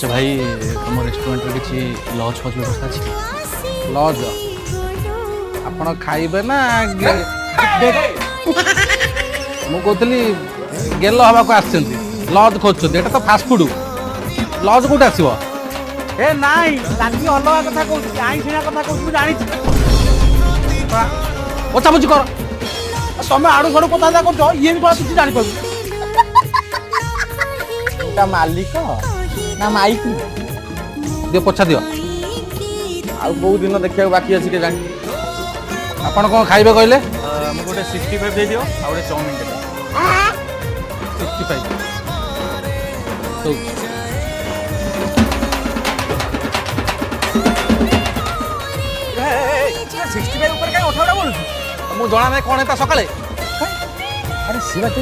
আচ্ছা ভাই तुम रेस्टोरेंट रे किछि लॉज फज व्यवस्था अछि लज आपण खाइबे ना मु कहतली गेल हवा को आछंती लज खोजछंती एटा तो फास्ट फूड लज कोट आसीबो ए नाई लागी अलगा कथा कहू आई सिना कथा कहू जानि ओचा बुझी कर तमे आडू सडू कथा जा करछो ये भी बात କିଛି जानि पाबू ता मालिक ना माइक दियो पोछा दियो आ बहुत दिन देखिया बाकी अछि के जानि आपण कोन खाइबे कहले हमको गोटे 65 दे दियो आ गोटे चाउमिन दे 65 तो 65 ऊपर काय उठावडा बोलू मु जणा नै कोन हेता सकाळे अरे सिवा